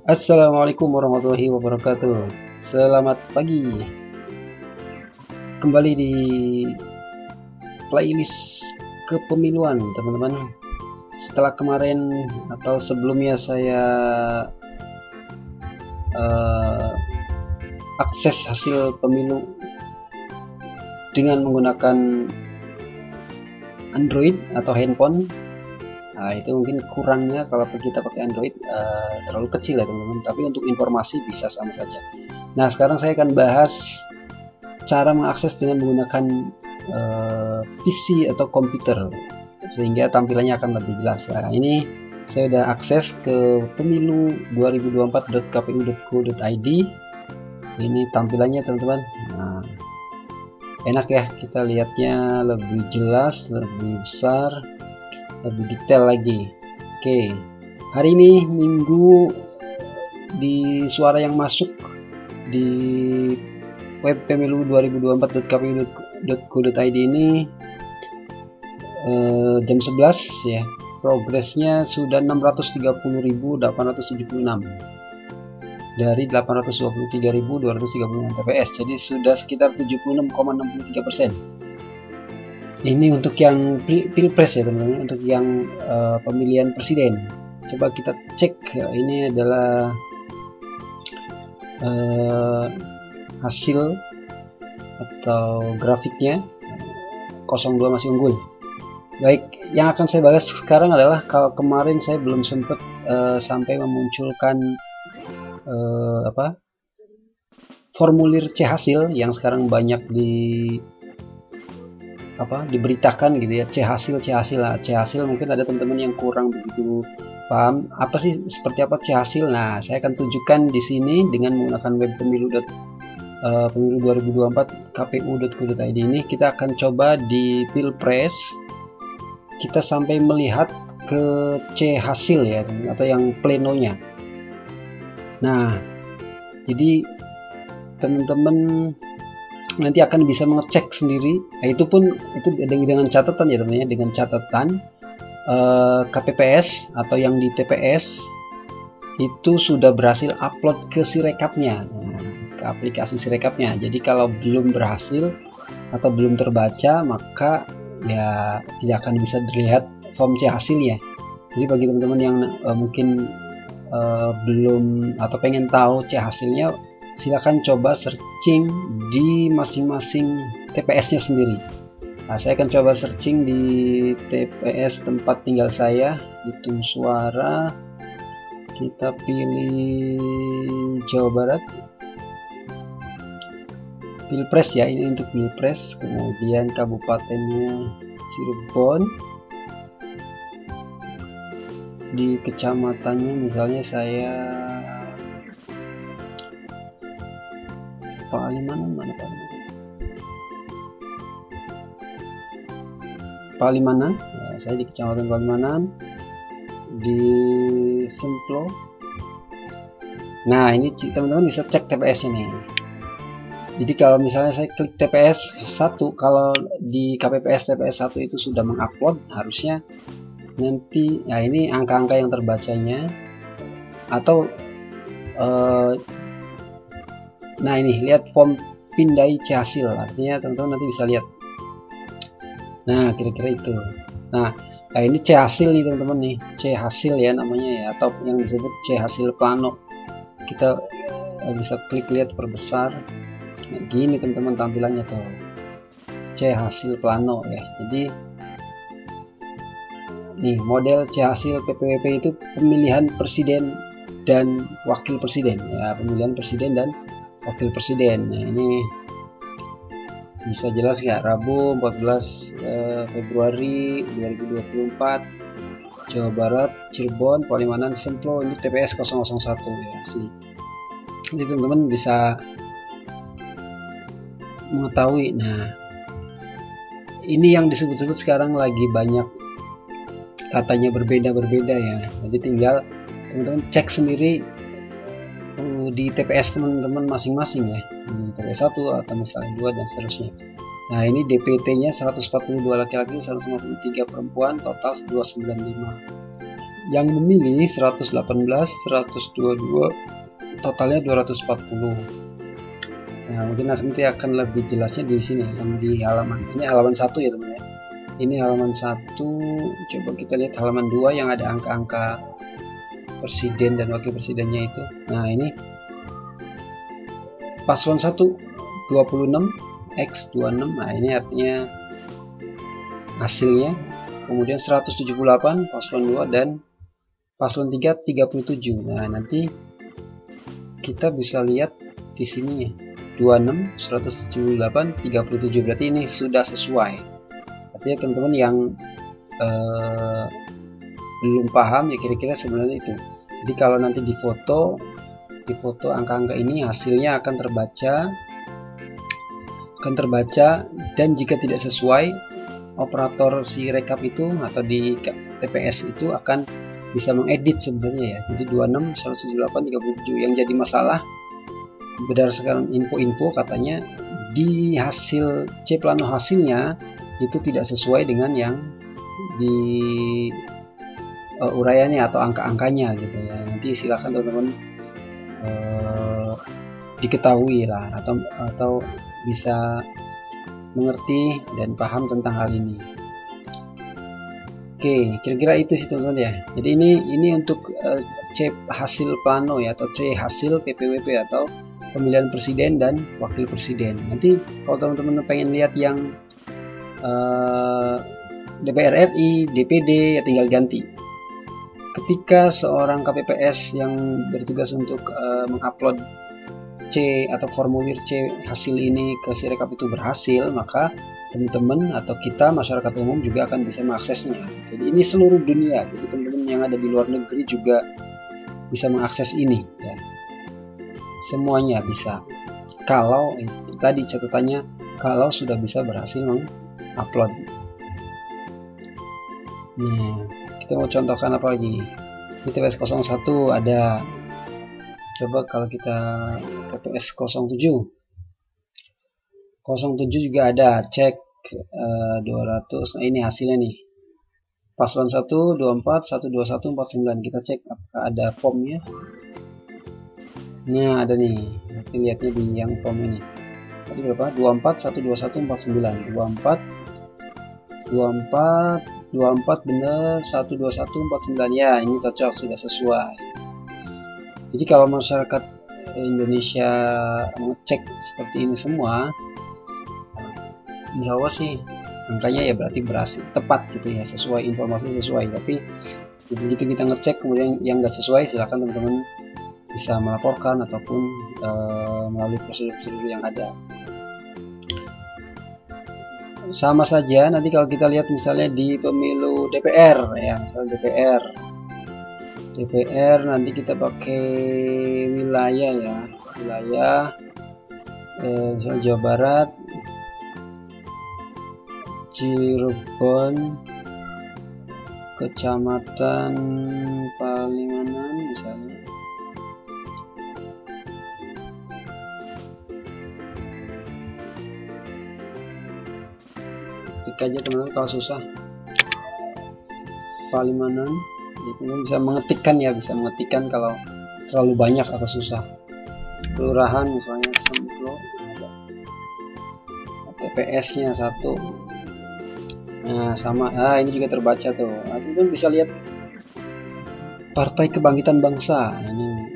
Assalamualaikum warahmatullahi wabarakatuh. Selamat pagi. Kembali di playlist kepemiluan, teman-teman. Setelah kemarin atau sebelumnya saya akses hasil pemilu dengan menggunakan Android atau handphone. Nah, itu mungkin kurangnya kalau kita pakai Android terlalu kecil ya teman-teman, tapi untuk informasi bisa sama saja. Nah, sekarang saya akan bahas cara mengakses dengan menggunakan PC atau komputer sehingga tampilannya akan lebih jelas. Nah, ini saya sudah akses ke pemilu2024.kpu.go.id. Ini tampilannya teman-teman. Nah, enak ya, kita lihatnya lebih jelas, lebih besar, lebih detail lagi. Oke, hari ini Minggu, di suara yang masuk di web pemilu2024.kpu.go.id ini jam 11 ya. Progresnya sudah 630.876 dari 823.236 TPS, jadi sudah sekitar 76,63%. Ini untuk yang pilpres ya teman-teman, untuk yang pemilihan presiden. Coba kita cek ya, ini adalah hasil atau grafiknya. 02 masih unggul. Baik, yang akan saya bahas sekarang adalah kalau kemarin saya belum sempat sampai memunculkan formulir C hasil yang sekarang banyak diberitakan gitu ya, C hasil mungkin ada teman-teman yang kurang begitu paham apa sih, seperti apa C hasil. Nah, saya akan tunjukkan di sini dengan menggunakan web pemilu 2024 kpu.go.id. ini kita akan coba di pilpres, kita sampai melihat ke C hasil ya, atau yang plenonya. Nah, jadi teman-teman nanti akan bisa mengecek sendiri. Nah, itu dengan catatan ya teman-teman, dengan catatan KPPS atau yang di TPS itu sudah berhasil upload ke Sirekapnya, ke aplikasi Sirekapnya. Jadi kalau belum berhasil atau belum terbaca, maka ya tidak akan bisa dilihat form C hasilnya. Jadi bagi teman-teman yang mungkin belum atau pengen tahu C hasilnya, silakan coba searching di masing-masing TPS-nya sendiri. Nah, saya akan coba searching di TPS tempat tinggal saya, hitung suara, kita pilih Jawa Barat, pilpres ya, ini untuk pilpres. Kemudian kabupatennya Cirebon, di kecamatannya misalnya saya Palimanan, Palimanan ya, saya di kecamatan Palimanan, di Semplo. Nah, ini teman-teman bisa cek TPS ini. Jadi kalau misalnya saya klik TPS 1, kalau di KPPS TPS 1 itu sudah mengupload, harusnya nanti ya ini angka-angka yang terbacanya, atau nah ini lihat form pindai C hasil, artinya teman-teman nanti bisa lihat. Nah, kira-kira itu. Nah, ini C hasil nih teman-teman nih, C hasil ya namanya ya, atau yang disebut C hasil plano. Kita bisa klik lihat perbesar. Nah, gini teman-teman tampilannya tuh, C hasil plano ya. Jadi nih model C hasil PPWP itu pemilihan presiden dan wakil presiden ya, pemilihan presiden dan wakil presiden. Nah, ini bisa jelas ya, Rabu 14 Februari 2024, Jawa Barat, Cirebon, Palimanan, Semplo, ini TPS 001 ya sih. Jadi teman-teman bisa mengetahui. Nah, ini yang disebut-sebut sekarang lagi banyak katanya berbeda-berbeda ya. Jadi tinggal teman-teman cek sendiri di TPS teman-teman masing-masing ya, di TPS 1 atau misalnya 2 dan seterusnya. Nah, ini DPT-nya 142 laki-laki, 153 perempuan, total 295. Yang memilih 118, 122, totalnya 240. Nah, mungkin nanti akan lebih jelasnya di sini, yang di halaman ini, halaman 1 ya teman-teman. Ini halaman 1. Coba kita lihat halaman 2 yang ada angka-angka presiden dan wakil presidennya itu. Nah, ini paslon 1 26 X 26. Nah, ini artinya hasilnya. Kemudian 178 paslon 2 dan paslon 3 37. Nah, nanti kita bisa lihat di sini ya. 26, 178, 37. Berarti ini sudah sesuai. Artinya teman-teman yang belum paham ya kira-kira sebenarnya itu. Jadi kalau nanti di foto angka-angka ini hasilnya akan terbaca dan jika tidak sesuai, operator si rekap itu atau di TPS itu akan bisa mengedit sebenarnya ya. Jadi 26, 178, 37. Yang jadi masalah berdasarkan info-info katanya di hasil C plano hasilnya itu tidak sesuai dengan yang di uraiannya atau angka-angkanya gitu ya. Nanti silakan teman-teman diketahui lah atau bisa mengerti dan paham tentang hal ini. Oke, kira-kira itu sih teman-teman ya. Jadi ini untuk C hasil plano ya, atau C hasil PPWP atau pemilihan presiden dan wakil presiden. Nanti kalau teman-teman pengen lihat yang DPR RI, DPD ya tinggal ganti. Ketika seorang KPPS yang bertugas untuk mengupload C atau formulir C hasil ini ke Sirekap itu berhasil, maka teman-teman atau kita masyarakat umum juga akan bisa mengaksesnya. Jadi ini seluruh dunia. Jadi teman-teman yang ada di luar negeri juga bisa mengakses ini ya. Semuanya bisa. Kalau tadi catatannya kalau sudah bisa berhasil mengupload. Nah, kita mau contohkan apa lagi? Di TPS 01 ada. Coba kalau kita TPS 07. 07 juga ada, cek 200. Nah, ini hasilnya nih. Paslon 1 24 121 49. Kita cek apakah ada formnya. Nah, ada nih. Nanti lihatnya di yang form ini. Tadi berapa? 24 121 49. 24 bener, 121 49. Ya, ini cocok, sudah sesuai. Jadi kalau masyarakat Indonesia mengecek seperti ini semua, insya Allah sih angkanya ya berarti berhasil, tepat gitu ya, sesuai, informasi sesuai. Tapi begitu kita ngecek kemudian yang nggak sesuai, silakan teman-teman bisa melaporkan ataupun melalui prosedur-prosedur yang ada. Sama saja nanti kalau kita lihat misalnya di pemilu DPR ya, misalnya DPR nanti kita pakai wilayah ya, misalnya Jawa Barat, Cirebon, Kecamatan Palimanan misalnya. Ketik aja teman-teman kalau susah. Palimanan, itu bisa mengetikkan ya, bisa mengetikkan kalau terlalu banyak atau susah. Kelurahan misalnya Semplo, TPS-nya 1. Nah, sama. Ini juga terbaca tuh. Nah, itu kan bisa lihat Partai Kebangkitan Bangsa. Ini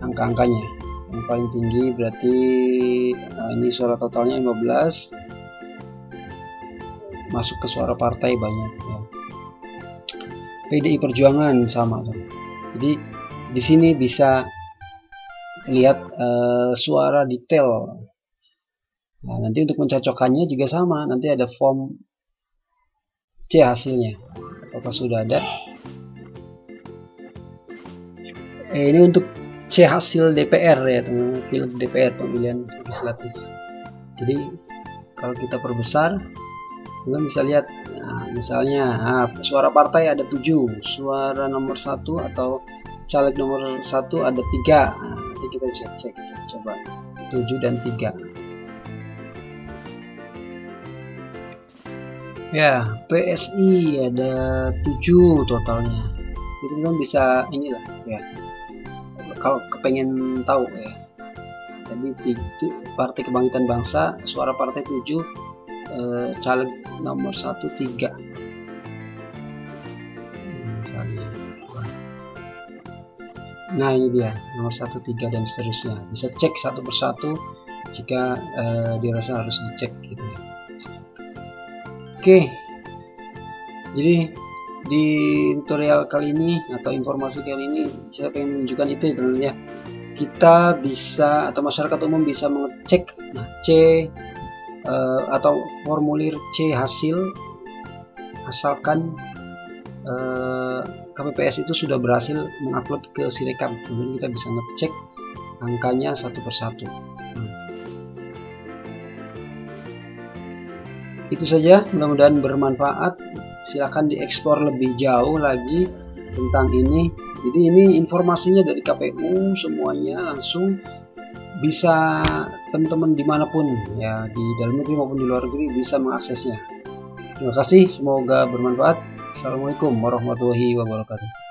angka-angkanya. Yang paling tinggi berarti ini suara totalnya 15. Masuk ke suara partai banyak ya. PDI Perjuangan sama tuh. Jadi di sini bisa lihat suara detail. Nah, nanti untuk mencocokkannya juga sama. Nanti ada form C hasilnya. Apakah sudah ada? Ini untuk C hasil DPR ya teman-teman, DPR pemilihan legislatif. Jadi kalau kita perbesar, kita bisa lihat. Nah, misalnya suara partai ada 7, suara nomor 1 atau caleg nomor 1 ada 3. Nah, nanti kita bisa cek, coba 7 dan 3. Ya, PSI ada 7 totalnya. Jadi teman bisa inilah ya, kalau kepengen tahu ya. Jadi Partai Kebangkitan Bangsa, suara partai 7, caleg nomor 1 3 misalnya. Nah ini dia nomor 1 3 dan seterusnya, bisa cek satu persatu jika dirasa harus dicek gitu ya. Oke, jadi di tutorial kali ini atau informasi kali ini saya pengen menunjukkan itu ya teman-teman ya, kita bisa atau masyarakat umum bisa mengecek C atau formulir C hasil asalkan KPPS itu sudah berhasil mengupload ke Sirekap. Kemudian kita bisa ngecek angkanya satu persatu. Itu saja, mudah-mudahan bermanfaat. Silahkan dieksplor lebih jauh lagi tentang ini. Jadi ini informasinya dari KPU semuanya, langsung bisa teman-teman dimanapun ya, di dalam negeri maupun di luar negeri bisa mengaksesnya. Terima kasih, semoga bermanfaat. Assalamualaikum warahmatullahi wabarakatuh.